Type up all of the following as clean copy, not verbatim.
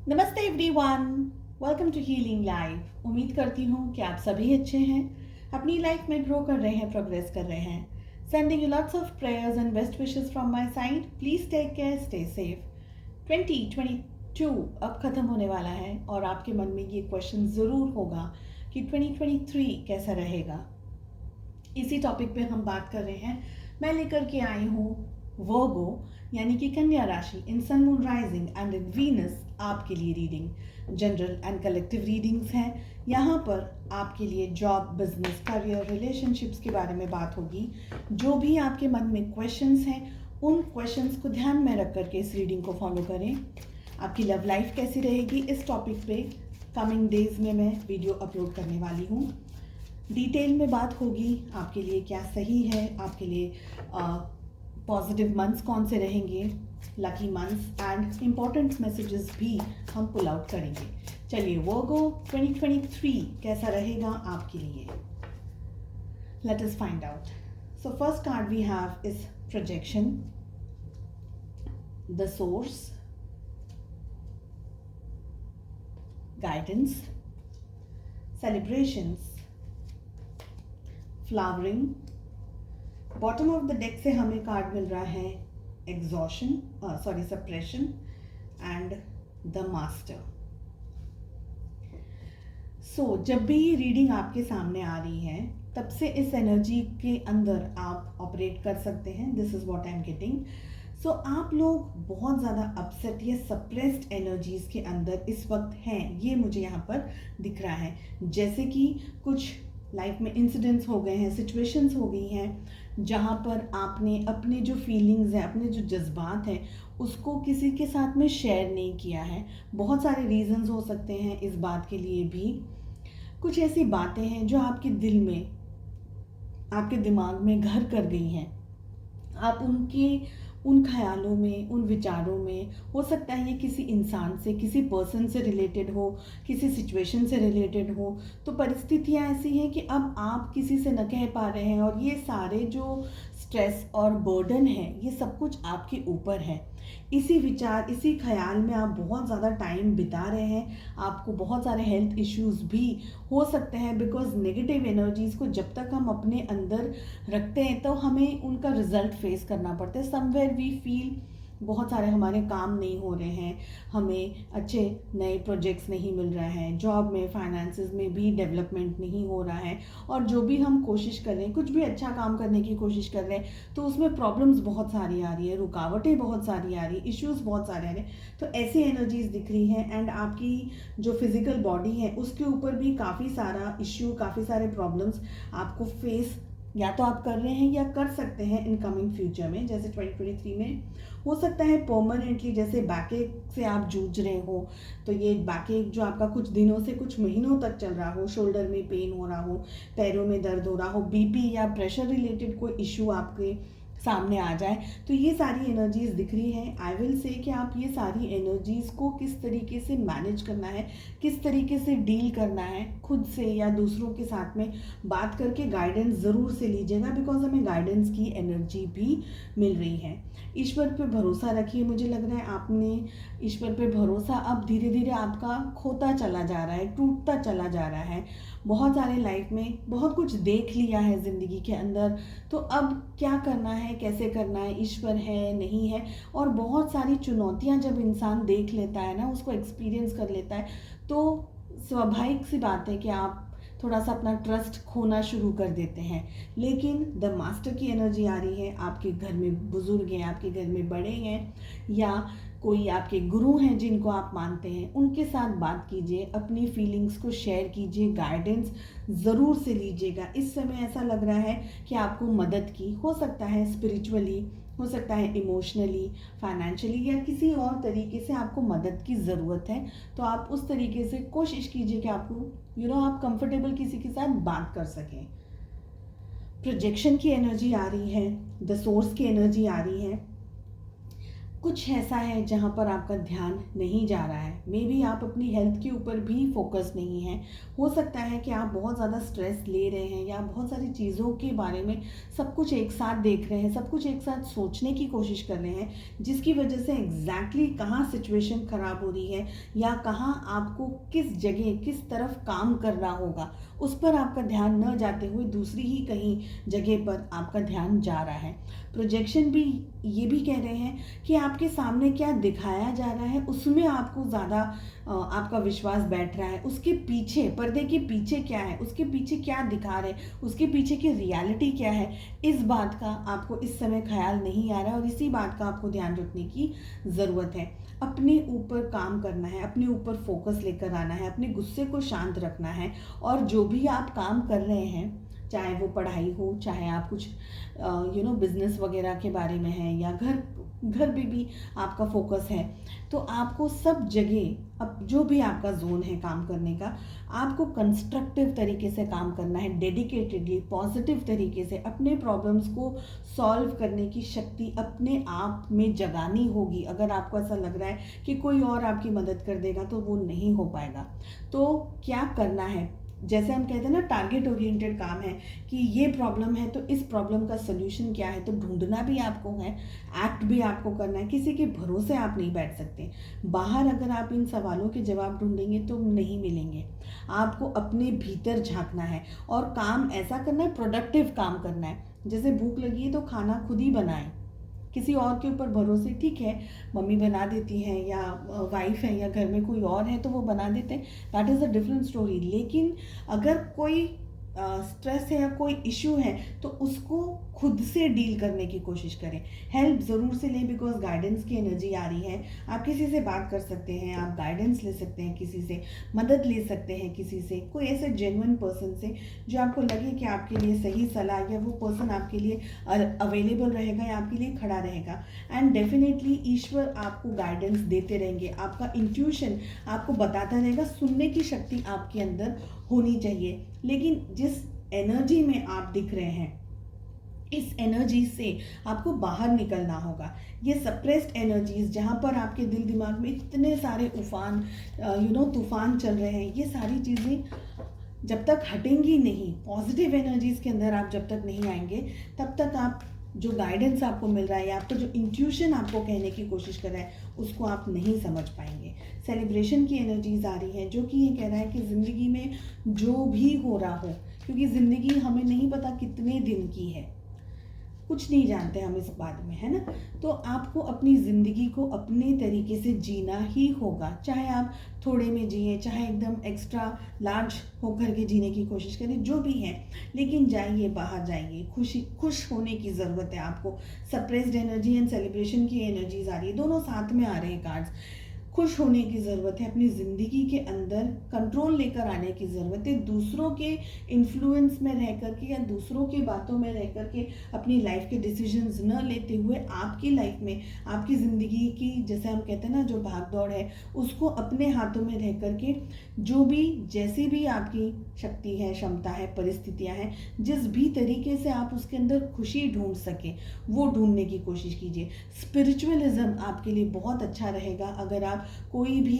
नमस्ते everyone, welcome to healing life. उम्मीद करती हूँ कि आप सभी अच्छे हैं, अपनी लाइफ में ग्रो कर रहे हैं, प्रोग्रेस कर रहे हैं। Sending you lots of prayers and best wishes from my side. Please take care, stay safe. 2022 अब खत्म होने वाला है और आपके मन में ये क्वेश्चन ज़रूर होगा कि 2023 कैसा रहेगा। इसी टॉपिक पे हम बात कर रहे हैं। मैं लेकर के आई हूँ वर्गो यानी कि कन्या राशि in sun moon rising and in Venus आपके लिए reading. General and collective readings हैं। यहाँ पर आपके लिए जॉब, बिजनेस, करियर, रिलेशनशिप्स के बारे में बात होगी। जो भी आपके मन में क्वेश्चंस हैं उन क्वेश्चंस को ध्यान में रख करके इस रीडिंग को फॉलो करें। आपकी लव लाइफ कैसी रहेगी, इस टॉपिक पे कमिंग डेज में मैं वीडियो अपलोड करने वाली हूँ। डिटेल में बात होगी आपके लिए क्या सही है, आपके लिए पॉजिटिव मंथ्स कौन से रहेंगे, lucky months and important messages भी हम पुल आउट करेंगे। चलिए वर्गो 2023 कैसा रहेगा आपके लिए, let us find out. So first card we have is projection, the source, guidance, celebrations, flowering. Bottom of the deck से हमें कार्ड मिल रहा है exhaustion, suppression and the master. So जब भी ये रीडिंग आपके सामने आ रही है तब से इस एनर्जी के अंदर आप ऑपरेट कर सकते हैं। This is what I am getting. So आप लोग बहुत ज़्यादा अपसेट या सप्रेस्ड एनर्जीज के अंदर इस वक्त हैं, ये मुझे यहाँ पर दिख रहा है। जैसे कि कुछ लाइफ में इंसिडेंट्स हो गए हैं, सिचुएशंस हो गई हैं जहाँ पर आपने अपने जो फीलिंग्स हैं, अपने जो जज्बात हैं उसको किसी के साथ में शेयर नहीं किया है। बहुत सारे रीजंस हो सकते हैं इस बात के लिए भी। कुछ ऐसी बातें हैं जो आपके दिल में, आपके दिमाग में घर कर गई हैं। आप उन ख्यालों में, उन विचारों में, हो सकता है ये किसी इंसान से, किसी पर्सन से रिलेटेड हो, किसी सिचुएशन से रिलेटेड हो। तो परिस्थितियाँ ऐसी हैं कि अब आप किसी से न कह पा रहे हैं और ये सारे जो स्ट्रेस और बर्डन है ये सब कुछ आपके ऊपर है। इसी विचार, इसी ख्याल में आप बहुत ज़्यादा टाइम बिता रहे हैं। आपको बहुत सारे हेल्थ इश्यूज भी हो सकते हैं, बिकॉज नेगेटिव एनर्जीज को जब तक हम अपने अंदर रखते हैं तो हमें उनका रिजल्ट फेस करना पड़ता है। समवेयर वी फील बहुत सारे हमारे काम नहीं हो रहे हैं, हमें अच्छे नए प्रोजेक्ट्स नहीं मिल रहे हैं, जॉब में, फाइनेंसेस में भी डेवलपमेंट नहीं हो रहा है, और जो भी हम कोशिश कर रहे हैं, कुछ भी अच्छा काम करने की कोशिश कर रहे हैं तो उसमें प्रॉब्लम्स बहुत सारी आ रही है, रुकावटें बहुत सारी आ रही है, इश्यूज बहुत सारे आ रहे हैं। तो ऐसी एनर्जीज दिख रही हैं एंड आपकी जो फिजिकल बॉडी है उसके ऊपर भी काफ़ी सारा इश्यू, काफ़ी सारे प्रॉब्लम्स आपको फेस या तो आप कर रहे हैं या कर सकते हैं इन कमिंग फ्यूचर में। जैसे 2023 में हो सकता है परमानेंटली, जैसे बैकएक से आप जूझ रहे हो तो ये बैकएक जो आपका कुछ दिनों से कुछ महीनों तक चल रहा हो, शोल्डर में पेन हो रहा हो, पैरों में दर्द हो रहा हो, बीपी या प्रेशर रिलेटेड कोई इश्यू आपके सामने आ जाए, तो ये सारी एनर्जीज दिख रही हैं। आई विल से कि आप ये सारी एनर्जीज को किस तरीके से मैनेज करना है, किस तरीके से डील करना है, खुद से या दूसरों के साथ में बात करके गाइडेंस ज़रूर से लीजिएगा, बिकॉज हमें गाइडेंस की एनर्जी भी मिल रही है। ईश्वर पे भरोसा रखिए। मुझे लग रहा है आपने ईश्वर पे भरोसा अब धीरे धीरे आपका खोता चला जा रहा है, टूटता चला जा रहा है। बहुत सारे लाइफ में बहुत कुछ देख लिया है ज़िंदगी के अंदर, तो अब क्या करना है, कैसे करना है, ईश्वर है नहीं है, और बहुत सारी चुनौतियां जब इंसान देख लेता है ना, उसको एक्सपीरियंस कर लेता है, तो स्वाभाविक सी बात है कि आप थोड़ा सा अपना ट्रस्ट खोना शुरू कर देते हैं। लेकिन द मास्टर की एनर्जी आ रही है। आपके घर में बुजुर्ग हैं, आपके घर में बड़े हैं, या कोई आपके गुरु हैं जिनको आप मानते हैं, उनके साथ बात कीजिए, अपनी फीलिंग्स को शेयर कीजिए, गाइडेंस ज़रूर से लीजिएगा। इस समय ऐसा लग रहा है कि आपको मदद की, हो सकता है स्पिरिचुअली, हो सकता है इमोशनली, फाइनेंशियली, या किसी और तरीके से आपको मदद की ज़रूरत है। तो आप उस तरीके से कोशिश कीजिए कि आपको आप कंफर्टेबल किसी के साथ बात कर सकें। प्रोजेक्शन की एनर्जी आ रही है, द सोर्स की एनर्जी आ रही है। कुछ ऐसा है जहाँ पर आपका ध्यान नहीं जा रहा है। मे बी आप अपनी हेल्थ के ऊपर भी फोकस नहीं है। हो सकता है कि आप बहुत ज़्यादा स्ट्रेस ले रहे हैं या बहुत सारी चीज़ों के बारे में सब कुछ एक साथ देख रहे हैं, सब कुछ एक साथ सोचने की कोशिश कर रहे हैं, जिसकी वजह से एग्जैक्टली कहाँ सिचुएशन ख़राब हो रही है या कहाँ आपको किस जगह किस तरफ काम करना होगा उस पर आपका ध्यान न जाते हुए दूसरी ही कहीं जगह पर आपका ध्यान जा रहा है। प्रोजेक्शन भी ये भी कह रहे हैं कि आपके सामने क्या दिखाया जा रहा है उसमें आपको ज़्यादा आपका विश्वास बैठ रहा है। उसके पीछे, पर्दे के पीछे क्या है, उसके पीछे क्या दिखा रहे, उसके पीछे की रियलिटी क्या है, इस बात का आपको इस समय ख्याल नहीं आ रहा है और इसी बात का आपको ध्यान रखने की ज़रूरत है। अपने ऊपर काम करना है, अपने ऊपर फोकस लेकर आना है, अपने गुस्से को शांत रखना है और जो भी आप काम कर रहे हैं, चाहे वो पढ़ाई हो, चाहे आप कुछ बिजनेस वगैरह के बारे में है या घर घर पे भी आपका फोकस है, तो आपको सब जगह अब जो भी आपका जोन है काम करने का, आपको कंस्ट्रक्टिव तरीके से काम करना है, डेडिकेटेडली पॉजिटिव तरीके से अपने प्रॉब्लम्स को सॉल्व करने की शक्ति अपने आप में जगानी होगी। अगर आपको ऐसा लग रहा है कि कोई और आपकी मदद कर देगा तो वो नहीं हो पाएगा। तो क्या करना है, जैसे हम कहते हैं ना, टारगेट ओरिएंटेड काम है कि ये प्रॉब्लम है तो इस प्रॉब्लम का सलूशन क्या है, तो ढूंढना भी आपको है, एक्ट भी आपको करना है। किसी के भरोसे आप नहीं बैठ सकते। बाहर अगर आप इन सवालों के जवाब ढूंढेंगे तो नहीं मिलेंगे। आपको अपने भीतर झांकना है और काम ऐसा करना है, प्रोडक्टिव काम करना है। जैसे भूख लगी है तो खाना खुद ही बनाएं, किसी और के ऊपर भरोसे, ठीक है मम्मी बना देती हैं या वाइफ है या घर में कोई और है तो वो बना देते हैं, that is a different story. लेकिन अगर कोई स्ट्रेस है या कोई इशू है तो उसको खुद से डील करने की कोशिश करें। हेल्प ज़रूर से लें, बिकॉज गाइडेंस की एनर्जी आ रही है। आप किसी से बात कर सकते हैं, आप गाइडेंस ले सकते हैं, किसी से मदद ले सकते हैं, किसी से, कोई ऐसे जेन्युइन पर्सन से जो आपको लगे कि आपके लिए सही सलाह या वो पर्सन आपके लिए अवेलेबल रहेगा या आपके लिए खड़ा रहेगा। एंड डेफिनेटली ईश्वर आपको गाइडेंस देते रहेंगे, आपका इंट्यूशन आपको बताता रहेगा। सुनने की शक्ति आपके अंदर होनी चाहिए। लेकिन जिस एनर्जी में आप दिख रहे हैं, इस एनर्जी से आपको बाहर निकलना होगा। ये सप्रेस्ड एनर्जीज जहाँ पर आपके दिल दिमाग में इतने सारे तूफान चल रहे हैं, ये सारी चीज़ें जब तक हटेंगी नहीं, पॉजिटिव एनर्जीज के अंदर आप जब तक नहीं आएंगे, तब तक आप जो गाइडेंस आपको मिल रहा है या आपका जो इंट्यूशन आपको कहने की कोशिश कर रहा है उसको आप नहीं समझ पाएंगे। सेलिब्रेशन की एनर्जीज आ रही हैं जो कि ये कह रहा है कि ज़िंदगी में जो भी हो रहा हो, क्योंकि ज़िंदगी हमें नहीं पता कितने दिन की है, कुछ नहीं जानते हम इस बारे में, है ना। तो आपको अपनी ज़िंदगी को अपने तरीके से जीना ही होगा, चाहे आप थोड़े में जिए, चाहे एकदम एक्स्ट्रा लार्ज होकर के जीने की कोशिश करें, जो भी है। लेकिन जाइए, बाहर जाइए, खुश होने की ज़रूरत है आपको। सप्रेस्ड एनर्जी एंड सेलिब्रेशन की एनर्जीज आ रही है, दोनों साथ में आ रहे हैं कार्ड्स। खुश होने की ज़रूरत है, अपनी ज़िंदगी के अंदर कंट्रोल लेकर आने की ज़रूरत है। दूसरों के इन्फ्लुएंस में रह करके या दूसरों की बातों में रह करके अपनी लाइफ के डिसीजंस न लेते हुए आपकी लाइफ में, आपकी ज़िंदगी की, जैसे हम कहते हैं ना, जो भाग दौड़ है, उसको अपने हाथों में रह करके जो भी, जैसी भी आपकी शक्ति है, क्षमता है, परिस्थितियाँ हैं, जिस भी तरीके से आप उसके अंदर खुशी ढूंढ सकें वो ढूंढने की कोशिश कीजिए। स्पिरिचुअलिज्म आपके लिए बहुत अच्छा रहेगा अगर आप कोई भी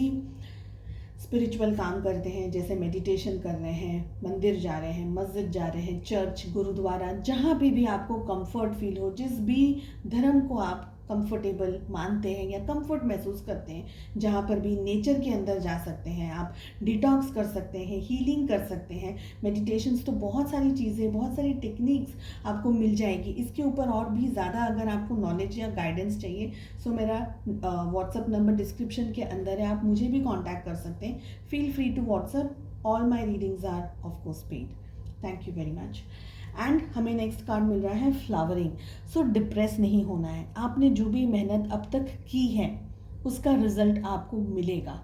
स्पिरिचुअल काम करते हैं, जैसे मेडिटेशन कर रहे हैं, मंदिर जा रहे हैं, मस्जिद जा रहे हैं, चर्च, गुरुद्वारा, जहाँ पे भी आपको कंफर्ट फील हो, जिस भी धर्म को आप कंफर्टेबल मानते हैं या कंफर्ट महसूस करते हैं, जहाँ पर भी नेचर के अंदर जा सकते हैं, आप डिटॉक्स कर सकते हैं, हीलिंग कर सकते हैं। मेडिटेशंस तो बहुत सारी चीज़ें, बहुत सारी टेक्निक्स आपको मिल जाएगी। इसके ऊपर और भी ज़्यादा अगर आपको नॉलेज या गाइडेंस चाहिए, सो मेरा व्हाट्सअप नंबर डिस्क्रिप्शन के अंदर है, आप मुझे भी कॉन्टैक्ट कर सकते हैं। Feel free to WhatsApp, all my readings are of course paid. Thank you very much. And हमें नेक्स्ट कार्ड मिल रहा है फ्लावरिंग। सो डिप्रेस नहीं होना है, आपने जो भी मेहनत अब तक की है उसका रिजल्ट आपको मिलेगा।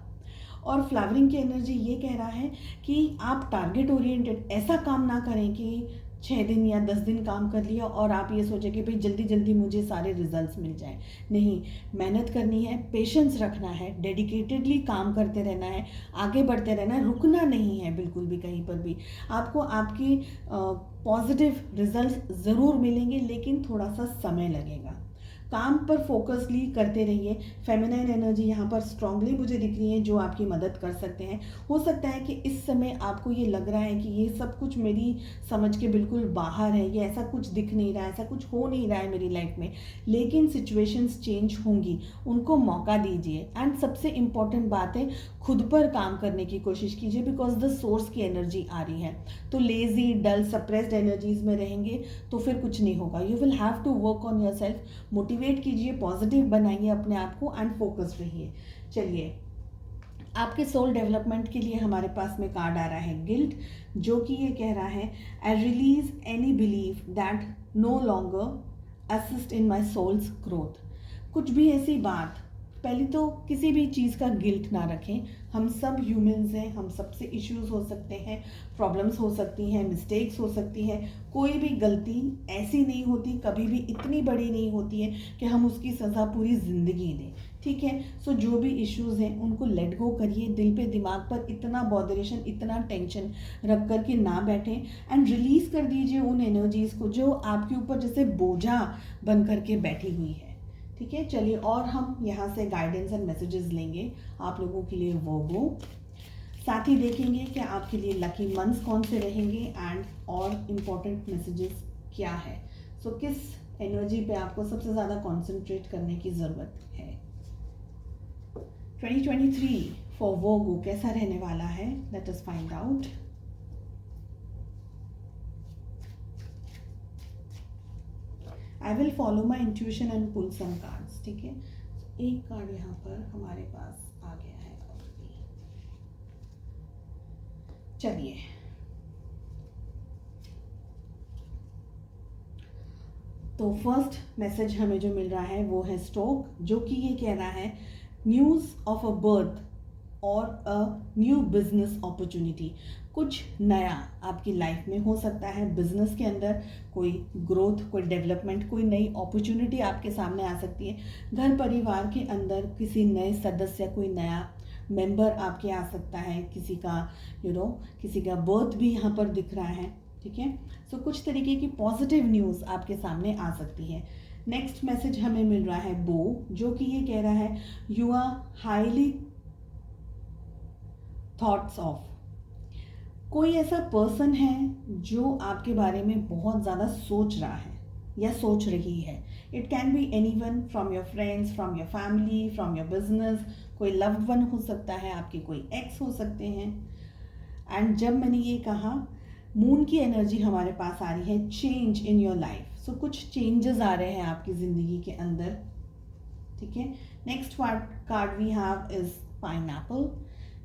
और फ्लावरिंग की एनर्जी ये कह रहा है कि आप टारगेट ओरिएंटेड ऐसा काम ना करें कि 6 दिन या 10 दिन काम कर लिया और आप ये सोचें कि भाई जल्दी जल्दी मुझे सारे रिजल्ट्स मिल जाएं। नहीं, मेहनत करनी है, पेशेंस रखना है, डेडिकेटेडली काम करते रहना है, आगे बढ़ते रहना है, रुकना नहीं है बिल्कुल भी कहीं पर भी। आपको आपकी पॉजिटिव रिजल्ट्स ज़रूर मिलेंगे, लेकिन थोड़ा सा समय लगेगा। काम पर फोकसली करते रहिए। फेमिनाइन एनर्जी यहाँ पर स्ट्रांगली मुझे दिख रही है जो आपकी मदद कर सकते हैं। हो सकता है कि इस समय आपको ये लग रहा है कि ये सब कुछ मेरी समझ के बिल्कुल बाहर है, ये ऐसा कुछ दिख नहीं रहा है, ऐसा कुछ हो नहीं रहा है मेरी लाइफ में, लेकिन सिचुएशंस चेंज होंगी, उनको मौका दीजिए। एंड सबसे इम्पॉर्टेंट बात है, खुद पर काम करने की कोशिश कीजिए, बिकॉज द सोर्स की एनर्जी आ रही है। तो लेजी, डल, सप्रेस्ड एनर्जीज में रहेंगे तो फिर कुछ नहीं होगा। You will have to work on yourself. Motivate कीजिए, पॉजिटिव बनाइए अपने आप को एंड फोकस्ड रहिए। चलिए, आपके सोल डेवलपमेंट के लिए हमारे पास में कार्ड आ रहा है गिल्ट, जो कि ये कह रहा है, I release any belief that no longer assist in my soul's growth. कुछ भी ऐसी बात, पहले तो किसी भी चीज़ का गिल्ट ना रखें। हम सब ह्यूमंस हैं, हम सबसे इश्यूज हो सकते हैं, प्रॉब्लम्स हो सकती हैं, मिस्टेक्स हो सकती हैं। कोई भी गलती ऐसी नहीं होती, कभी भी इतनी बड़ी नहीं होती है कि हम उसकी सज़ा पूरी ज़िंदगी दें। ठीक है, सो जो भी इश्यूज हैं उनको लेट गो करिए। दिल पे दिमाग पर इतना बॉदरेशन, इतना टेंशन रख कर के ना बैठें एंड रिलीज कर दीजिए उन एनर्जीज को जो आपके ऊपर जैसे बोझा बन करके बैठी हुई है। ठीक है, चलिए, और हम यहाँ से गाइडेंस एंड मैसेजेस लेंगे आप लोगों के लिए वो साथ ही देखेंगे कि आपके लिए लकी मंथ्स कौन से रहेंगे एंड और इम्पोर्टेंट मैसेजेस क्या है। सो किस एनर्जी पे आपको सबसे ज़्यादा कॉन्सेंट्रेट करने की ज़रूरत है। 2023 फॉर वर्गो कैसा रहने वाला है, let us find out. I will follow my intuition and pull some cards. ठीक है, एक कार्ड यहाँ पर हमारे पास आ गया है ऑलरेडी। चलिए, तो फर्स्ट मैसेज हमें जो मिल रहा है वो है स्टोक, जो कि ये कह रहा है, न्यूज़ ऑफ अ बर्थ और अ न्यू बिजनेस अपॉर्चुनिटी। कुछ नया आपकी लाइफ में हो सकता है, बिजनेस के अंदर कोई ग्रोथ, कोई डेवलपमेंट, कोई नई अपॉर्चुनिटी आपके सामने आ सकती है। घर परिवार के अंदर किसी नए सदस्य, कोई नया मेंबर आपके आ सकता है, किसी का किसी का बर्थ भी यहाँ पर दिख रहा है। ठीक है, सो कुछ तरीके की पॉजिटिव न्यूज़ आपके सामने आ सकती है। नेक्स्ट मैसेज हमें मिल रहा है बो, जो कि ये कह रहा है, you are highly thoughts of. कोई ऐसा पर्सन है जो आपके बारे में बहुत ज़्यादा सोच रहा है या सोच रही है। It can be anyone, from your friends, from your family, from your business. कोई लव्ड वन हो सकता है, आपके कोई एक्स हो सकते हैं। एंड जब मैंने ये कहा, मून की एनर्जी हमारे पास आ रही है, चेंज इन योर लाइफ। सो कुछ चेंजेस आ रहे हैं आपकी ज़िंदगी के अंदर। ठीक है, next card we have is pineapple,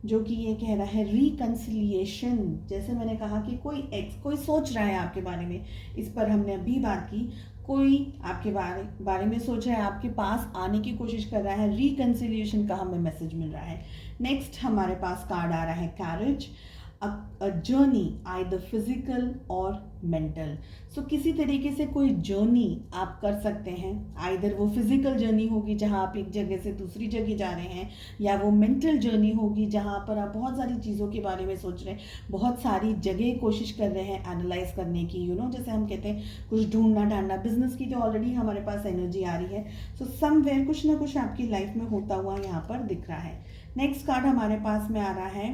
जो कि ये कह रहा है रिकंसिलिएशन। जैसे मैंने कहा कि कोई सोच रहा है आपके बारे में, इस पर हमने अभी बात की। कोई आपके बारे में सोच रहा है, आपके पास आने की कोशिश कर रहा है, रिकंसिलिएशन का हमें मैसेज मिल रहा है। नेक्स्ट हमारे पास कार्ड आ रहा है carriage, a journey, either physical और मेंटल। सो किसी तरीके से कोई जर्नी आप कर सकते हैं, आइदर वो फिजिकल जर्नी होगी जहां आप एक जगह से दूसरी जगह जा रहे हैं, या वो मेंटल जर्नी होगी जहां पर आप बहुत सारी चीज़ों के बारे में सोच रहे हैं, बहुत सारी जगह कोशिश कर रहे हैं एनालाइज करने की। जैसे हम कहते हैं कुछ ढूंढना ढांडना। बिजनेस की तो ऑलरेडी हमारे पास एनर्जी आ रही है। सो समवेयर कुछ ना कुछ आपकी लाइफ में होता हुआ यहाँ पर दिख रहा है। नेक्स्ट कार्ड हमारे पास में आ रहा है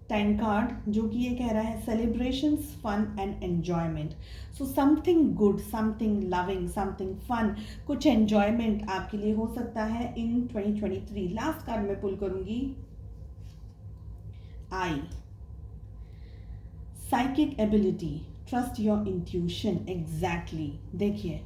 10 कार्ड, जो कि ये कह रहा है celebrations, fun and enjoyment. So something good, something loving, something fun, कुछ एन्जॉयमेंट आपके लिए हो सकता है इन 2023। लास्ट कार्ड मैं पुल करूंगी, eye, psychic ability, trust your intuition. Exactly, देखिए,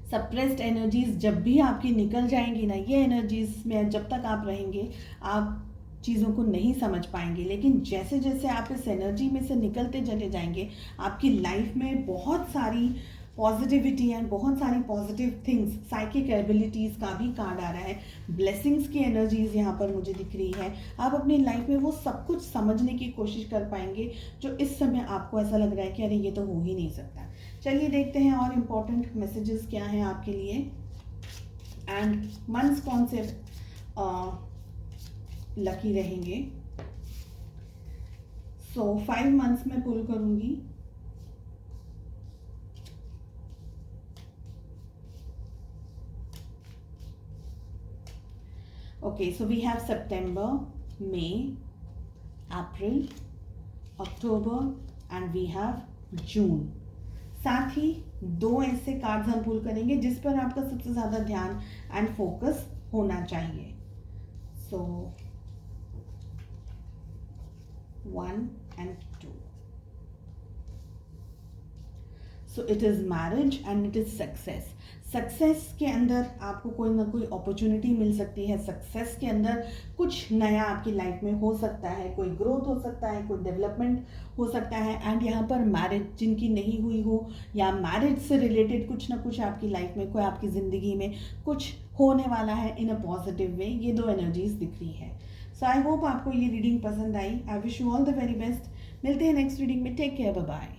सप्रेस्ड एनर्जीज जब भी आपकी निकल जाएंगी ना, ये एनर्जीज में जब तक आप रहेंगे आप चीज़ों को नहीं समझ पाएंगे, लेकिन जैसे जैसे आप इस एनर्जी में से निकलते चले जाएंगे, आपकी लाइफ में बहुत सारी पॉजिटिविटी एंड बहुत सारी पॉजिटिव थिंग्स, साइकिक एबिलिटीज़ का भी कार्ड आ रहा है, ब्लेसिंग्स की एनर्जीज यहाँ पर मुझे दिख रही है। आप अपनी लाइफ में वो सब कुछ समझने की कोशिश कर पाएंगे जो इस समय आपको ऐसा लग रहा है कि अरे ये तो हो ही नहीं सकता। चलिए देखते हैं और इम्पोर्टेंट मैसेजेस क्या हैं आपके लिए एंड मंथ्स कौन से लकी रहेंगे। सो 5 मंथ्स में पुल करूंगी। Okay, so we have September, May, April, October and we have June. साथ ही 2 ऐसे कार्ड्स हम पुल करेंगे जिस पर आपका सबसे ज़्यादा ध्यान एंड फोकस होना चाहिए। सो 1 and 2. So it is marriage and it is success. Success के अंदर आपको कोई ना कोई अपॉर्चुनिटी मिल सकती है, सक्सेस के अंदर कुछ नया आपकी लाइफ में हो सकता है, कोई ग्रोथ हो सकता है, कोई डेवलपमेंट हो सकता है। एंड यहाँ पर मैरिज जिनकी नहीं हुई हो या मैरिज से रिलेटेड कुछ ना कुछ आपकी लाइफ में, कोई आपकी ज़िंदगी में कुछ होने वाला है इन अ पॉजिटिव वे, ये 2 एनर्जीज दिख रही है। सो आई होप आपको ये रीडिंग पसंद आई। I wish you all the very best. मिलते हैं नेक्स्ट रीडिंग में। Take care, bye bye.